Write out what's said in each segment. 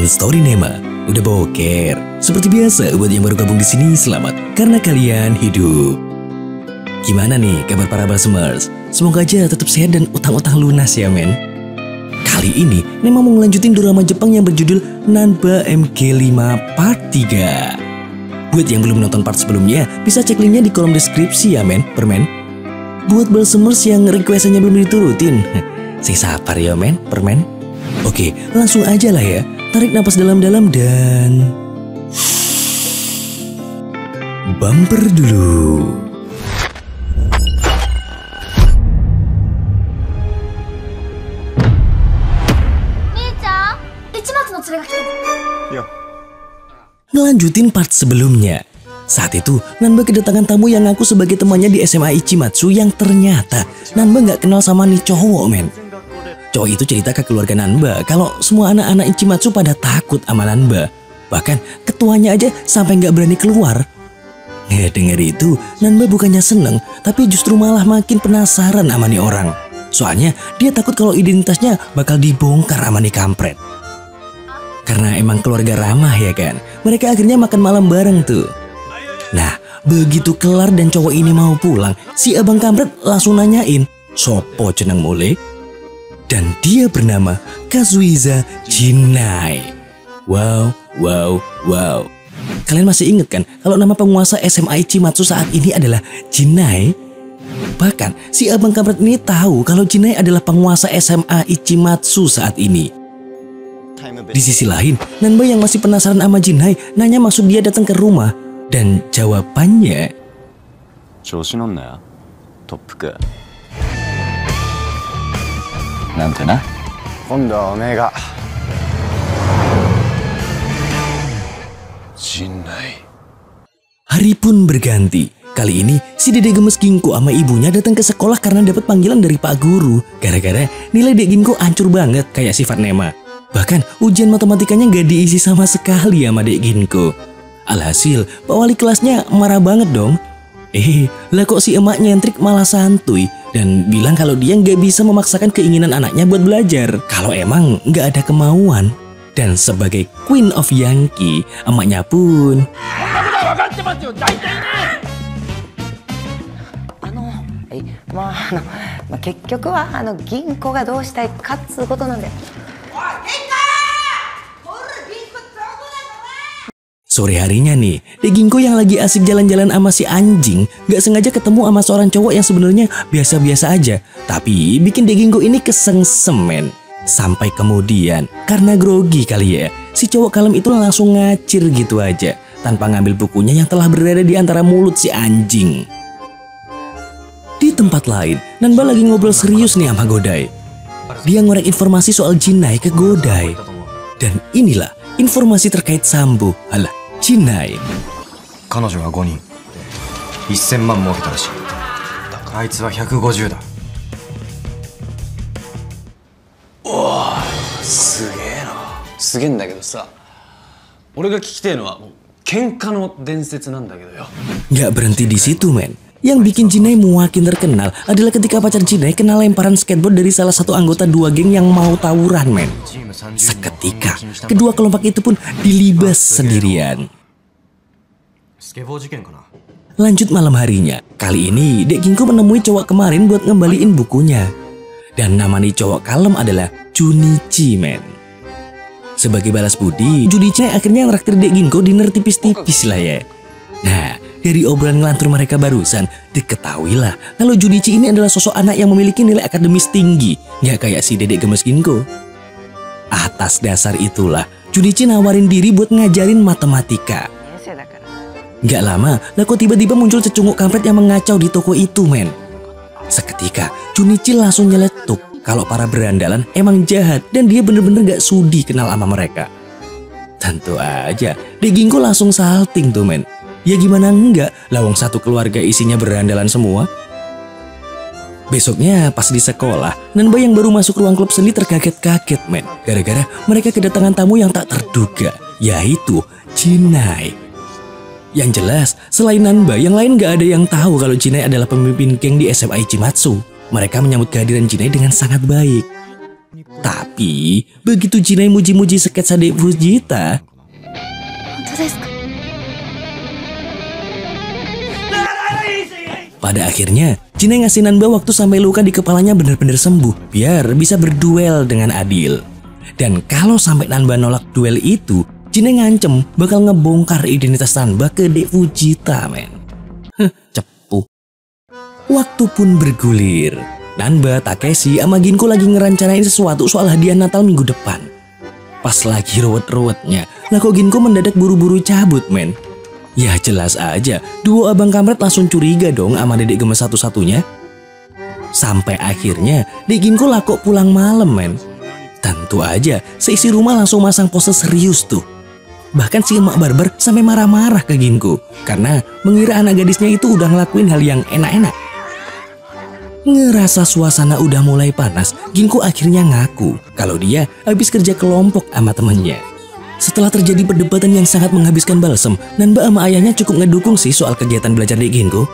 Teman-teman Story Nema, udah boker. Seperti biasa, buat yang baru gabung di sini, selamat karena kalian hidup. Gimana nih kabar para Balsemers? Semoga aja tetap sehat dan utang-utang lunas ya men. Kali ini Nema mau ngelanjutin drama Jepang yang berjudul Nanba MG5 Part 3. Buat yang belum nonton part sebelumnya, bisa cek linknya di kolom deskripsi ya men, permen. Buat Balsemers yang requestannya belum diturutin, saya sabar ya men, permen. Oke, langsung aja lah ya. Tarik napas dalam-dalam dan bumper dulu. Ngelanjutin part sebelumnya. Saat itu, Nanba kedatangan tamu yang ngaku sebagai temannya di SMA Ichimatsu yang ternyata Nanba nggak kenal sama nih cowok men. Cowok itu cerita ke keluarga Nanba kalau semua anak-anak Ichimatsu pada takut sama Nanba. Bahkan ketuanya aja sampai nggak berani keluar. Denger itu, Nanba bukannya seneng, tapi justru malah makin penasaran sama nih orang. Soalnya dia takut kalau identitasnya bakal dibongkar sama nih kampret. Karena emang keluarga ramah ya kan, mereka akhirnya makan malam bareng tuh. Nah, begitu kelar dan cowok ini mau pulang, si abang kampret langsung nanyain, sopo jeneng mule? Dan dia bernama Kazuiza Jinai. Wow. Kalian masih inget kan kalau nama penguasa SMA Ichimatsu saat ini adalah Jinai? Bahkan si abang kampret ini tahu kalau Jinai adalah penguasa SMA Ichimatsu saat ini. Di sisi lain, Nanba yang masih penasaran sama Jinai nanya maksud dia datang ke rumah. Dan jawabannya, hari pun berganti. Kali ini si Dede Gemes Ginko sama ibunya datang ke sekolah karena dapat panggilan dari Pak Guru. Gara-gara nilai Dek Ginko hancur banget kayak sifat Nema. Bahkan ujian matematikanya gak diisi sama sekali sama Dek Ginko. Alhasil Pak Wali kelasnya marah banget dong. Lah kok si emak nyentrik malah santuy dan bilang kalau dia nggak bisa memaksakan keinginan anaknya buat belajar kalau emang nggak ada kemauan. Dan sebagai Queen of Yankee, emaknya pun sore harinya nih, Dek Ginko yang lagi asik jalan-jalan sama si anjing gak sengaja ketemu sama seorang cowok yang sebenarnya biasa-biasa aja. Tapi bikin Dek Ginko ini kesengsemen. Sampai kemudian, karena grogi kali ya, si cowok kalem itu langsung ngacir gitu aja tanpa ngambil bukunya yang telah berada di antara mulut si anjing. Di tempat lain, Nanba lagi ngobrol serius nih sama Godai. Dia ngorek informasi soal Jinai ke Godai. Dan inilah informasi terkait Sambo. Alah, Jinai. Wah, すげえんだけどさ、俺が聞きてえのは喧嘩の伝説なんだけどよ。 Nggak berhenti di situ men. Yang bikin Jinai makin terkenal adalah ketika pacar Jinai kena lemparan skateboard dari salah satu anggota dua geng yang mau tawuran men. Seketika, kedua kelompok itu pun dilibas sendirian. Lanjut malam harinya, kali ini Dek Ginko menemui cowok kemarin buat ngembaliin bukunya. Dan nama nih cowok kalem adalah Junichi men. Sebagai balas budi, Junichi akhirnya ngeraktir Dek Ginko dinner tipis-tipis lah ya. Nah, dari obrolan ngelantur mereka barusan, diketahuilah kalau Junichi ini adalah sosok anak yang memiliki nilai akademis tinggi, nggak kayak si Dedek Gemes Ginko. Atas dasar itulah, Junichi nawarin diri buat ngajarin matematika. Nggak lama, lah kok tiba-tiba muncul cecunguk kampret yang mengacau di toko itu men. Seketika, Junichi langsung nyeletuk kalau para berandalan emang jahat dan dia bener-bener nggak sudi kenal sama mereka. Tentu aja, Dek Ginko langsung salting tuh men. Ya gimana enggak, lawang satu keluarga isinya berandalan semua. Besoknya pas di sekolah, Nanba yang baru masuk ruang klub seni terkaget-kaget men. Gara-gara mereka kedatangan tamu yang tak terduga, yaitu Jinai. Yang jelas, selain Nanba, yang lain gak ada yang tahu kalau Jinai adalah pemimpin geng di SMA Ichimatsu. Mereka menyambut kehadiran Jinai dengan sangat baik. Tapi begitu Jinai muji-muji sketsa Dek Fujita, pada akhirnya Jinai ngasih Nanba waktu sampai luka di kepalanya benar-benar sembuh biar bisa berduel dengan adil. Dan kalau sampai Nanba nolak duel itu, Jinai ngancem bakal ngebongkar identitas Nanba ke Dek Fujita, men. Cepu. Waktu pun bergulir. Nanba, Takeshi, sama Ginko lagi ngerancanain sesuatu soal hadiah Natal minggu depan. Pas lagi ruwet-ruwetnya, lah kok Ginko mendadak buru-buru cabut, men. Ya jelas aja, duo abang kamret langsung curiga dong sama dedek gemes satu-satunya. Sampai akhirnya, Dek Ginko lah kok pulang malam, men. Tentu aja, seisi rumah langsung masang pose serius tuh. Bahkan si emak barbar sampai marah-marah ke Ginko karena mengira anak gadisnya itu udah ngelakuin hal yang enak-enak. Ngerasa suasana udah mulai panas, Ginko akhirnya ngaku kalau dia habis kerja kelompok sama temennya. Setelah terjadi perdebatan yang sangat menghabiskan balsem, Nanba sama ayahnya cukup ngedukung sih soal kegiatan belajar Dek Ginko.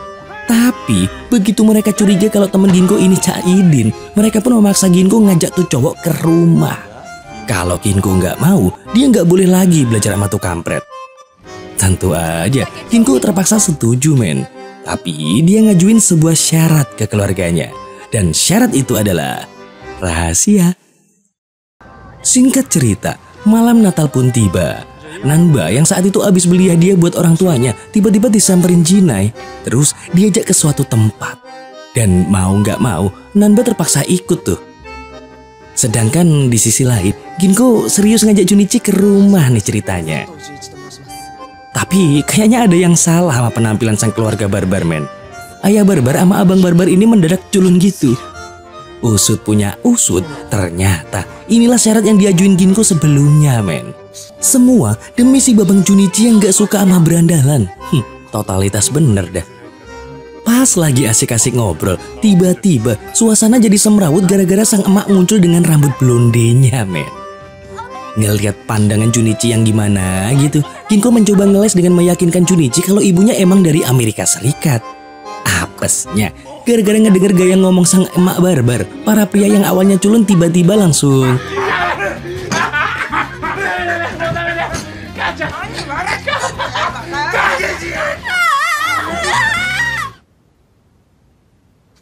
Tapi begitu mereka curiga kalau temen Ginko ini Caidin, mereka pun memaksa Ginko ngajak tuh cowok ke rumah. Kalau Ginko nggak mau, dia nggak boleh lagi belajar sama tuh kampret. Tentu aja, Ginko terpaksa setuju, men. Tapi dia ngajuin sebuah syarat ke keluarganya. Dan syarat itu adalah rahasia. Singkat cerita, malam Natal pun tiba. Nanba yang saat itu habis beli hadiah buat orang tuanya tiba-tiba disamperin Jinai. Terus diajak ke suatu tempat. Dan mau nggak mau, Nanba terpaksa ikut tuh. Sedangkan di sisi lain, Ginko serius ngajak Junichi ke rumah nih ceritanya. Tapi kayaknya ada yang salah sama penampilan sang keluarga barbar, men. Ayah barbar sama abang barbar ini mendadak culun gitu. Usut punya usut, ternyata inilah syarat yang diajuin Ginko sebelumnya, men. Semua demi si babang Junichi yang gak suka sama berandalan. Totalitas bener dah. Pas lagi asik-asik ngobrol, tiba-tiba suasana jadi semrawut gara-gara sang emak muncul dengan rambut blondenya, men. Ngeliat pandangan Junichi yang gimana gitu, Ginko mencoba ngeles dengan meyakinkan Junichi kalau ibunya emang dari Amerika Serikat. Apesnya, gara-gara ngedenger gaya ngomong sang emak barbar, para pria yang awalnya culun tiba-tiba langsung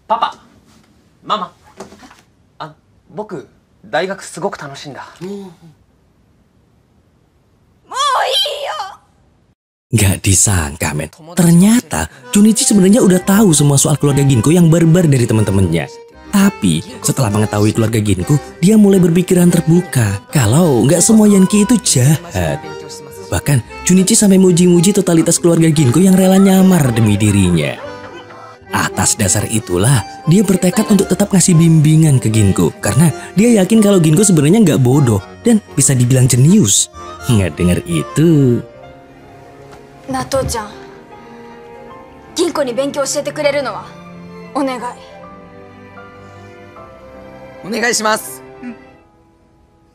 Papa, Mama, 僕、大学すごく楽しいんだ。Gak disangka, men. Ternyata Junichi sebenarnya udah tahu semua soal keluarga Ginko yang barbar dari teman-temannya. Tapi setelah mengetahui keluarga Ginko, dia mulai berpikiran terbuka kalau nggak semua Yankee itu jahat. Bahkan Junichi sampai muji-muji totalitas keluarga Ginko yang rela nyamar demi dirinya. Atas dasar itulah dia bertekad untuk tetap ngasih bimbingan ke Ginko karena dia yakin kalau Ginko sebenarnya nggak bodoh dan bisa dibilang jenius. Nggak dengar itu. Nato-chan, Ginko ni benkyou oshite kureru no wa onegai. Onegai shimasu.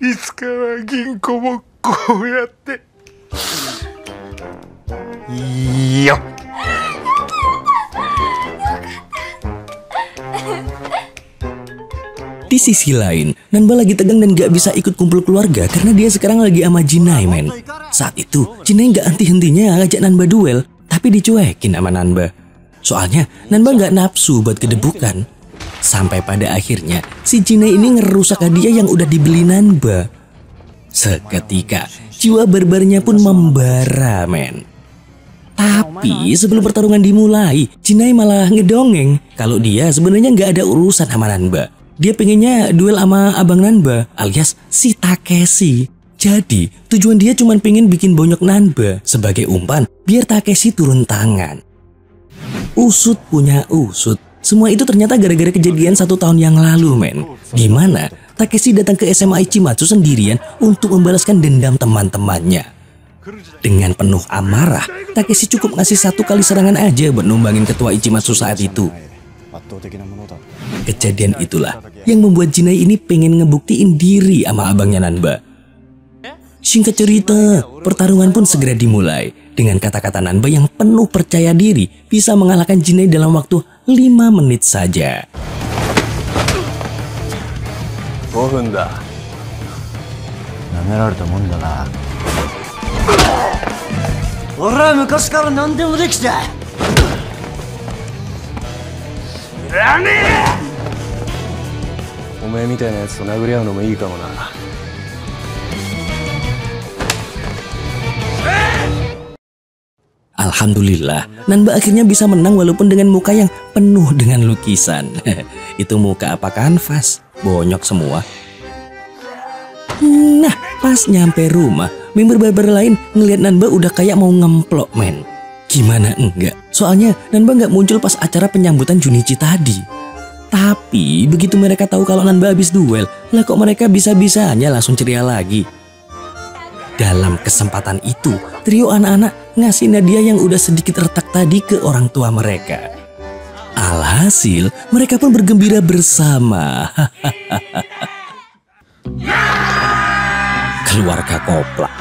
いつかは銀行もこうやっていいよ。 Di sisi lain, Nanba lagi tegang dan gak bisa ikut kumpul keluarga karena dia sekarang lagi sama Jinai, men. Saat itu, Jinai gak henti-hentinya ngajak Nanba duel, tapi dicuekin sama Nanba. Soalnya, Nanba gak nafsu buat kedebukan. Sampai pada akhirnya, si Jinai ini ngerusak hadiah yang udah dibeli Nanba. Seketika, jiwa barbarnya pun membara, men. Tapi sebelum pertarungan dimulai, Jinai malah ngedongeng kalau dia sebenarnya gak ada urusan sama Nanba. Dia pengennya duel sama abang Nanba alias si Takeshi. Jadi tujuan dia cuma pengen bikin bonyok Nanba sebagai umpan biar Takeshi turun tangan. Usut punya usut. Semua itu ternyata gara-gara kejadian 1 tahun yang lalu, men. Dimana Takeshi datang ke SMA Ichimatsu sendirian untuk membalaskan dendam teman-temannya. Dengan penuh amarah, Takeshi cukup ngasih 1 kali serangan aja buat numbangin ketua Ichimatsu saat itu. Kejadian itulah yang membuat Jinai ini pengen ngebuktiin diri sama abangnya Nanba. Singkat cerita, pertarungan pun segera dimulai dengan kata-kata Nanba yang penuh percaya diri bisa mengalahkan Jinai dalam waktu 5 menit saja. 5分だ。舐められたもんだな。俺は昔から何でもできた。知らねえ。お前みたいなやつと殴り合うのもいいかもな。Alhamdulillah, Nanba akhirnya bisa menang walaupun dengan muka yang penuh dengan lukisan. Itu muka apa kanvas? Bonyok semua. Nah, pas nyampe rumah, member barbar lain ngelihat Nanba udah kayak mau ngemplok, men. Gimana enggak? Soalnya Nanba nggak muncul pas acara penyambutan Junichi tadi. Tapi begitu mereka tahu kalau Nanba habis duel, lah kok mereka bisa-bisanya langsung ceria lagi. Dalam kesempatan itu, trio anak-anak ngasih Nadia yang udah sedikit retak tadi ke orang tua mereka. Alhasil, mereka pun bergembira bersama. Keluarga Koplak.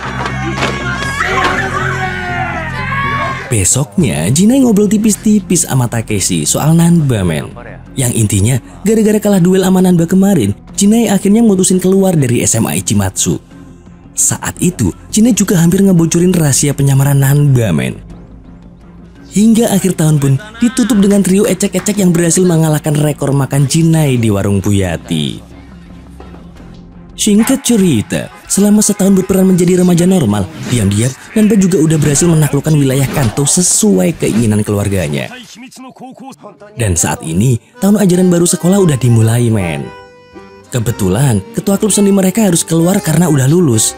Besoknya, Jinai ngobrol tipis-tipis sama Takeshi soal Nanba, men. Yang intinya, gara-gara kalah duel sama Nanba kemarin, Jinai akhirnya mutusin keluar dari SMA Ichimatsu. Saat itu, Jinai juga hampir ngebocorin rahasia penyamaran Nanba, men. Hingga akhir tahun pun ditutup dengan trio ecek-ecek yang berhasil mengalahkan rekor makan Jinai di warung Buyati. Singkat cerita, selama setahun berperan menjadi remaja normal, diam-diam Nanba juga udah berhasil menaklukkan wilayah Kanto sesuai keinginan keluarganya. Dan saat ini, tahun ajaran baru sekolah udah dimulai, men. Kebetulan, ketua klub seni mereka harus keluar karena udah lulus.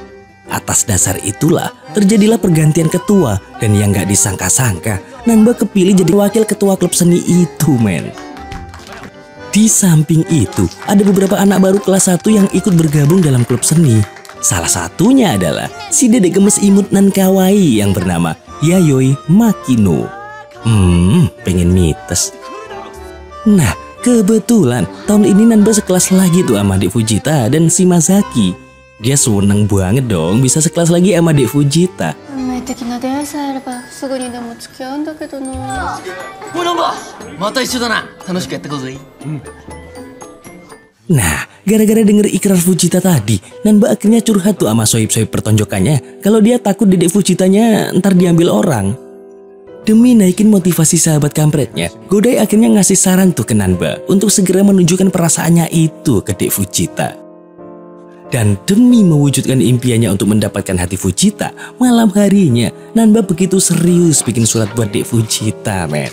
Atas dasar itulah, terjadilah pergantian ketua. Dan yang gak disangka-sangka, Nanba kepilih jadi wakil ketua klub seni itu, men. Di samping itu, ada beberapa anak baru kelas 1 yang ikut bergabung dalam klub seni. Salah satunya adalah si dedek gemes imut nan kawaii yang bernama Yayoi Makino. Pengen mites. Nah, kebetulan tahun ini Nanba sekelas lagi tuh sama Dek Fujita dan si Masaki. Dia seneng banget dong bisa sekelas lagi sama Dek Fujita. Nah, gara-gara denger ikrar Fujita tadi, Nanba akhirnya curhat tuh sama sohib-sohib pertonjokannya kalau dia takut Dedek Fujitanya ntar diambil orang. Demi naikin motivasi sahabat kampretnya, Godai akhirnya ngasih saran tuh ke Nanba untuk segera menunjukkan perasaannya itu ke Dek Fujita. Dan demi mewujudkan impiannya untuk mendapatkan hati Fujita, malam harinya Nanba begitu serius bikin surat buat Dek Fujita, men.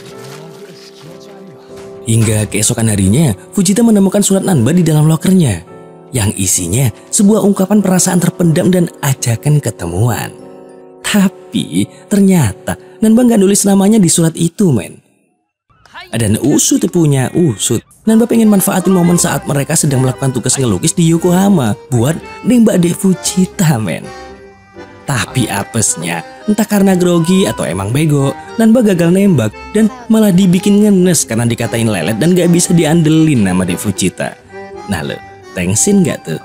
Hingga keesokan harinya, Fujita menemukan surat Nanba di dalam lokernya, yang isinya sebuah ungkapan perasaan terpendam dan ajakan ketemuan. Tapi ternyata Nanba nggak nulis namanya di surat itu, men. Dan usut punya usut, Nanba pengen manfaatin momen saat mereka sedang melakukan tugas ngelukis di Yokohama buat nembak Dek Fujita, men. Tapi apesnya, entah karena grogi atau emang bego, Nanba gagal nembak dan malah dibikin ngenes karena dikatain lelet dan gak bisa diandelin sama Dek Fujita. Nah lo, thanksin gak tuh?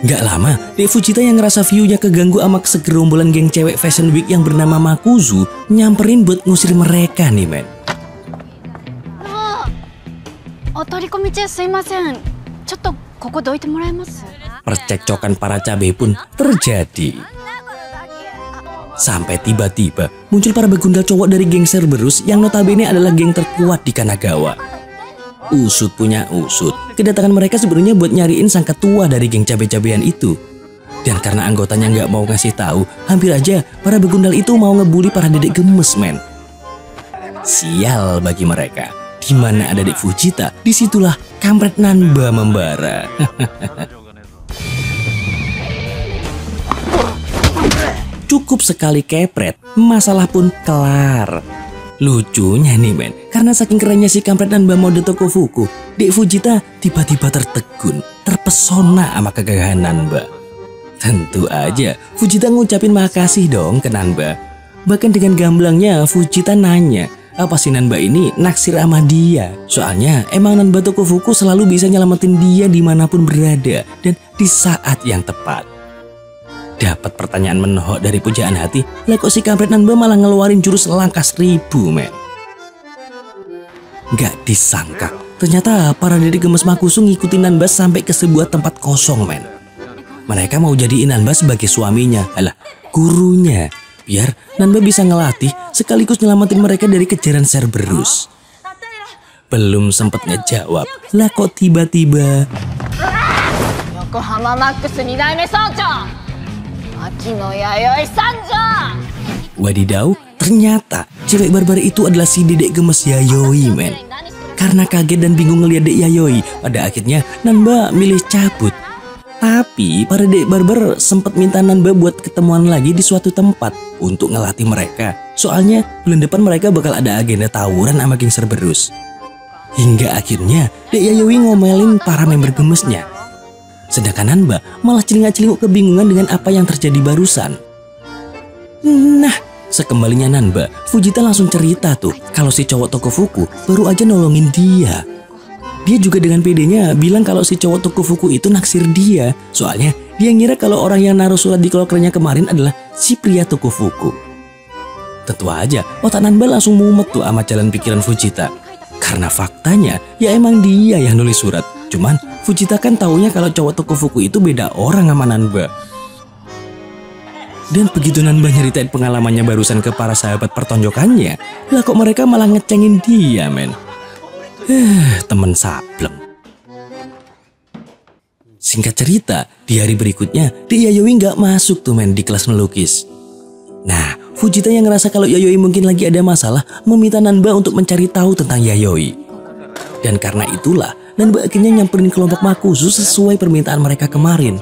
Gak lama, Dek Fujita yang ngerasa view-nya keganggu sama segerombolan geng cewek Fashion Week yang bernama Makuzu nyamperin buat ngusir mereka nih, men. Percekcokan para cabe pun terjadi. Sampai tiba-tiba muncul para begundal cowok dari geng Cerberus yang notabene adalah geng terkuat di Kanagawa. Usut punya usut, kedatangan mereka sebenarnya buat nyariin sang ketua dari geng cabe-cabean itu. Dan karena anggotanya nggak mau ngasih tahu, hampir aja para begundal itu mau ngebully para dedek gemes, men. Sial bagi mereka. Di mana ada Dek Fujita, disitulah kampret Nanba membara. Cukup sekali kepret, masalah pun kelar. Lucunya nih, men, karena saking kerennya si kampret Nanba mode Tokofuku, Dek Fujita tiba-tiba tertegun, terpesona sama kegagahan Nanba. Tentu aja, Fujita ngucapin makasih dong ke Nanba. Bahkan dengan gamblangnya, Fujita nanya, apa si Nanba ini naksir sama dia? Soalnya emang Nanba Tokofuku selalu bisa nyelamatin dia dimanapun berada dan di saat yang tepat. Dapat pertanyaan menohok dari pujaan hati, lah kok si kampret Nanba malah ngeluarin jurus langkah 1000, men. Gak disangka, ternyata para dedek gemes Makusu ngikutin Nanba sampai ke sebuah tempat kosong, men. mereka mau jadiin Nanba sebagai suaminya, alah, gurunya. Biar Nanba bisa ngelatih sekaligus nyelamatin mereka dari kejaran Cerberus. Belum sempat ngejawab, lah kok tiba-tiba Yokohama Max 2代目総長牧野弥生参上。 wadidaw, ternyata cewek barbar itu adalah si dedek gemes Yayoi, men. Karena kaget dan bingung ngeliat dek Yayoi, pada akhirnya Nanba milih cabut. Tapi para dek barbar sempat minta Nanba buat ketemuan lagi di suatu tempat untuk ngelatih mereka. Soalnya bulan depan mereka bakal ada agenda tawuran sama geng Cerberus. Hingga akhirnya dek Yayoi ngomelin para member gemesnya. Sedangkan Nanba malah celingak-celinguk kebingungan dengan apa yang terjadi barusan. Nah, sekembalinya Nanba, Fujita langsung cerita tuh kalau si cowok Tokufuku baru aja nolongin dia. Dia juga dengan pedenya bilang kalau si cowok Tokufuku itu naksir dia. Soalnya dia ngira kalau orang yang naruh surat di lokernya kemarin adalah si pria Tokufuku. Tentu aja otak Nanba langsung mumet tuh sama jalan pikiran Fujita. Karena faktanya ya emang dia yang nulis surat. Cuman Fujita kan taunya kalau cowok Tokufuku itu beda orang sama Nanba. Dan begitu Nanba nyeritain pengalamannya barusan ke para sahabat pertonjokannya, lah kok mereka malah ngecengin dia, men. Temen sableng. Singkat cerita, di hari berikutnya, Dek Yayoi nggak masuk tuh, men, di kelas melukis. Nah, Fujita yang ngerasa kalau Yayoi mungkin lagi ada masalah, meminta Nanba untuk mencari tahu tentang Yayoi. Dan karena itulah, Nanba akhirnya nyamperin kelompok Makusu sesuai permintaan mereka kemarin.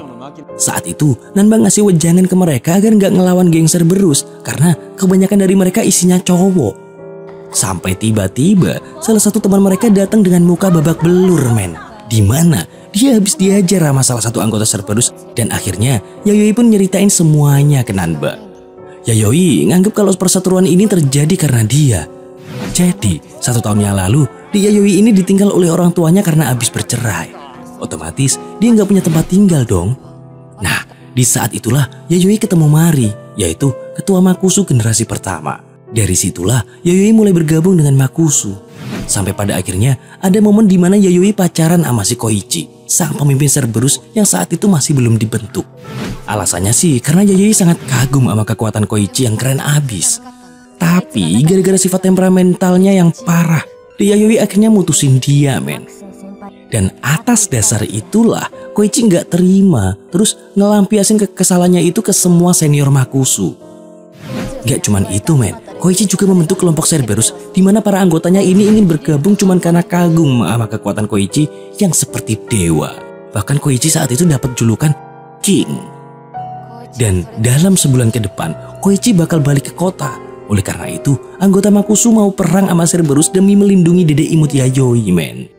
Saat itu, Nanba ngasih wejangan ke mereka agar nggak ngelawan geng Cerberus karena kebanyakan dari mereka isinya cowok. Sampai tiba-tiba salah satu teman mereka datang dengan muka babak belur, men. Dimana dia habis diajar sama salah satu anggota Cerberus dan akhirnya Yayoi pun nyeritain semuanya ke Nanba. Yayoi nganggep kalau perseteruan ini terjadi karena dia. Jadi 1 tahun yang lalu, Yayoi ini ditinggal oleh orang tuanya karena habis bercerai. Otomatis dia nggak punya tempat tinggal dong. Nah, di saat itulah Yayoi ketemu Mari, yaitu ketua Makusu generasi pertama. Dari situlah Yayoi mulai bergabung dengan Makusu. Sampai pada akhirnya ada momen di mana Yayoi pacaran sama si Koichi, sang pemimpin Cerberus yang saat itu masih belum dibentuk. Alasannya sih karena Yayoi sangat kagum sama kekuatan Koichi yang keren abis. Tapi gara-gara sifat temperamentalnya yang parah, Yayoi akhirnya mutusin dia, men. Dan atas dasar itulah Koichi nggak terima, terus ngelampiasin kekesalannya itu ke semua senior Makusu. Gak cuman itu, men. Koichi juga membentuk kelompok Cerberus di mana para anggotanya ini ingin bergabung cuman karena kagum sama kekuatan Koichi yang seperti dewa. Bahkan Koichi saat itu dapat julukan King. Dan dalam sebulan ke depan, Koichi bakal balik ke kota. Oleh karena itu, anggota Makusu mau perang sama Cerberus demi melindungi Dede Imut Yayoi, men.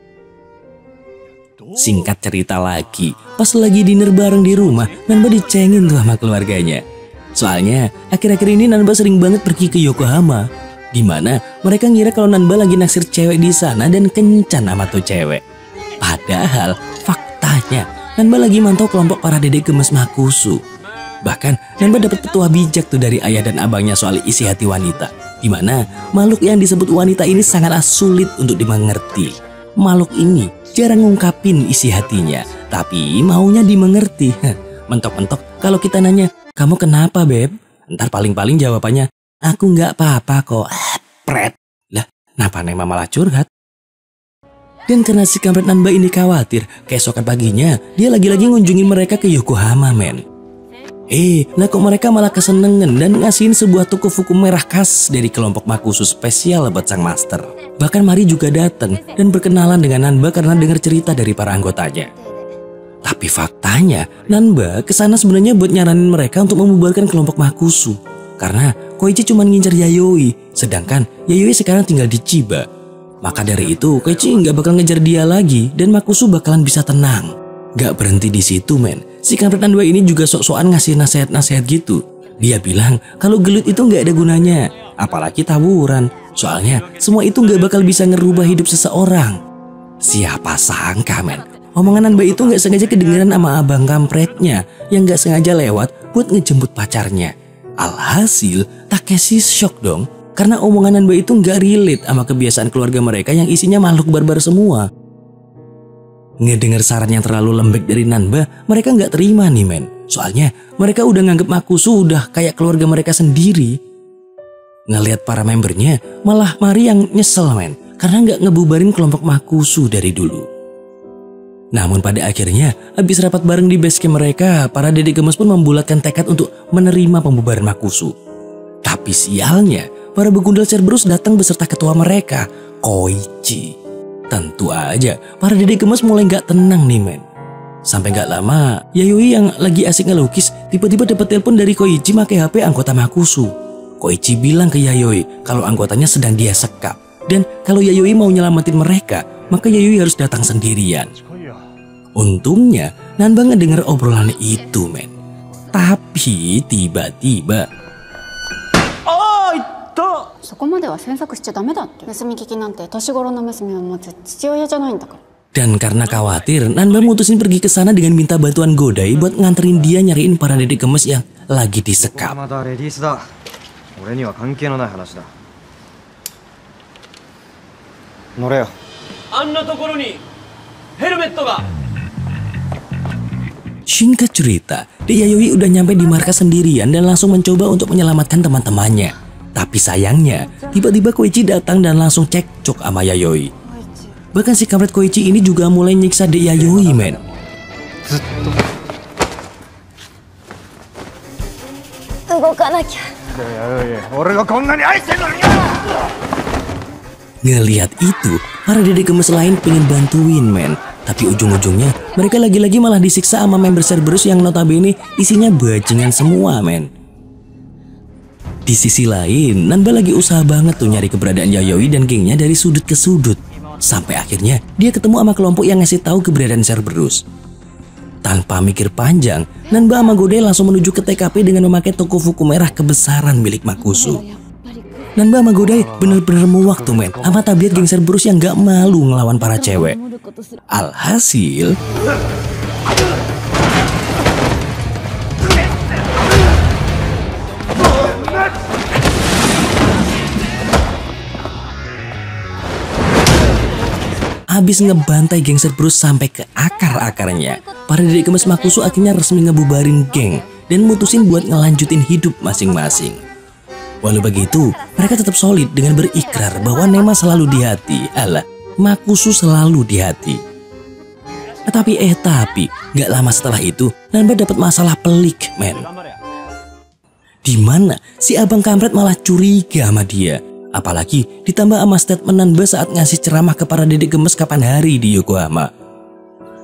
Singkat cerita lagi, pas lagi dinner bareng di rumah, Nanba dicengin tuh sama keluarganya. Soalnya, akhir-akhir ini Nanba sering banget pergi ke Yokohama. Dimana mereka ngira kalau Nanba lagi naksir cewek di sana dan kencan sama tuh cewek. Padahal, faktanya, Nanba lagi mantau kelompok para dedek gemes Makusu. Bahkan, Nanba dapat petua bijak tuh dari ayah dan abangnya soal isi hati wanita. Dimana makhluk yang disebut wanita ini sangatlah sulit untuk dimengerti. Makhluk ini jarang ngungkapin isi hatinya, tapi maunya dimengerti. Mentok-mentok kalau kita nanya, "Kamu kenapa, Beb?" Ntar paling-paling jawabannya, "Aku nggak apa-apa kok." Pret. Lah, kenapa Nema malah curhat? Dan karena si kampret Nanba ini khawatir, keesokan paginya dia lagi-lagi ngunjungin mereka ke Yokohama, men. Lah kok mereka malah kesenengan dan ngasihin sebuah tokufuku merah khas dari kelompok Makusu spesial buat sang master. Bahkan Mari juga datang dan berkenalan dengan Nanba karena dengar cerita dari para anggotanya. Tapi faktanya, Nanba kesana sebenarnya buat nyaranin mereka untuk membubarkan kelompok Makusu. Karena Koichi cuma ngincar Yayoi, sedangkan Yayoi sekarang tinggal di Chiba. Maka dari itu, Koichi nggak bakal ngejar dia lagi dan Makusu bakalan bisa tenang. Gak berhenti di situ, men. Si kampret Nanba ini juga sok-sokan ngasih nasihat-nasihat gitu. Dia bilang kalau gelut itu nggak ada gunanya, apalagi tawuran. Soalnya semua itu nggak bakal bisa ngerubah hidup seseorang. Siapa sangka, men. Omongan Nanba itu nggak sengaja kedengeran sama abang kampretnya yang nggak sengaja lewat buat ngejemput pacarnya. Alhasil Takeshi shock dong karena omongan Nanba itu nggak relate sama kebiasaan keluarga mereka yang isinya makhluk barbar semua. Ngedengar saran yang terlalu lembek dari Nanba, mereka nggak terima nih men. Soalnya mereka udah nganggep Makusu udah kayak keluarga mereka sendiri. Ngelihat para membernya, malah Mari yang nyesel men, karena nggak ngebubarin kelompok Makusu dari dulu. Namun pada akhirnya, habis rapat bareng di base camp mereka, para dedek gemes pun membulatkan tekad untuk menerima pembubaran Makusu. Tapi sialnya, para begundal Cerberus datang beserta ketua mereka, Koichi. Tentu aja, para dedek gemes mulai gak tenang nih men. Sampai gak lama, Yayoi yang lagi asik ngelukis tiba-tiba dapat telepon dari Koichi pakai HP anggota Makusu. Koichi bilang ke Yayoi kalau anggotanya sedang dia sekap. Dan kalau Yayoi mau nyelamatin mereka, maka Yayoi harus datang sendirian. Untungnya, Nanba ngedenger obrolan itu men. Tapi tiba-tiba... そこまでは詮索しちゃダメだって。盗み聞きなんて年頃の娘を持つ父親じゃないんだから。 Dan karena khawatir, Nanba mutusin pergi ke sana dengan minta bantuan Godai buat nganterin dia nyariin para dedek gemes yang lagi disekap. Singkat cerita, Dek Yayoi udah nyampe di markas sendirian dan langsung mencoba untuk menyelamatkan teman-temannya. Tapi sayangnya, tiba-tiba Koichi datang dan langsung cekcok sama Yayoi. Bahkan si kampret Koichi ini juga mulai nyiksa Dek Yayoi men. Ngelihat itu, para dedek gemes lain pengen bantuin men. Tapi ujung-ujungnya mereka lagi-lagi malah disiksa sama member Cerberus yang notabene isinya bajingan semua men. Di sisi lain, Nanba lagi usaha banget tuh nyari keberadaan Yayoi dan gengnya dari sudut ke sudut. Sampai akhirnya dia ketemu sama kelompok yang ngasih tahu keberadaan Cerberus. Tanpa mikir panjang, Nanba sama Godai langsung menuju ke TKP dengan memakai toko fuku merah kebesaran milik Makusu. Nanba sama Godai bener-bener muak tuh men sama tabiat geng Cerberus yang gak malu ngelawan para cewek. Alhasil... Habis ngebantai geng Cerberus sampai ke akar-akarnya, para dedek gemes Makusu akhirnya resmi ngebubarin geng dan mutusin buat ngelanjutin hidup masing-masing. Walau begitu, mereka tetap solid dengan berikrar bahwa Nema selalu di hati. Alah, Makusu selalu di hati. Tapi gak lama setelah itu, Nanba dapat masalah pelik, men. Dimana si abang kampret malah curiga sama dia. Apalagi ditambah sama statement Nanba saat ngasih ceramah ke para dedek gemes kapan hari di Yokohama.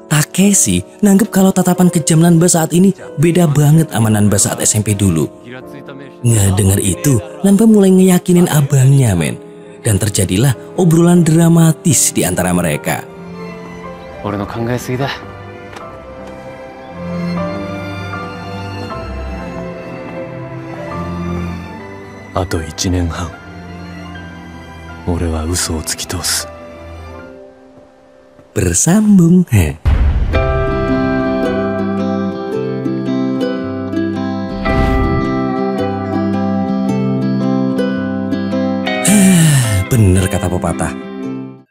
Takeshi nanggep kalau tatapan kejam Nanba saat ini beda banget sama Nanba saat SMP dulu. Ngedenger itu, Nanba mulai ngeyakinin abangnya men. Dan terjadilah obrolan dramatis di antara mereka. Ato 1年半 俺は嘘を突き通す Bersambung. Bener kata pepatah.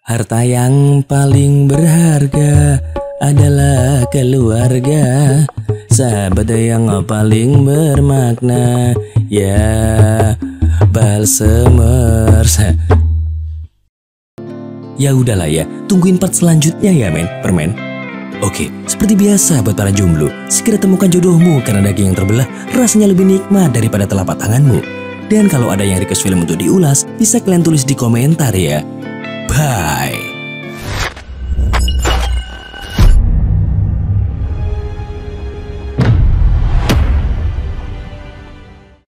Harta yang paling berharga adalah keluarga. Sahabat yang paling bermakna ya balsemers. Ya udahlah ya, tungguin part selanjutnya ya men, permen. Oke, seperti biasa buat para jomblo, segera temukan jodohmu karena daging yang terbelah rasanya lebih nikmat daripada telapak tanganmu. Dan kalau ada yang request film untuk diulas, bisa kalian tulis di komentar ya. Bye.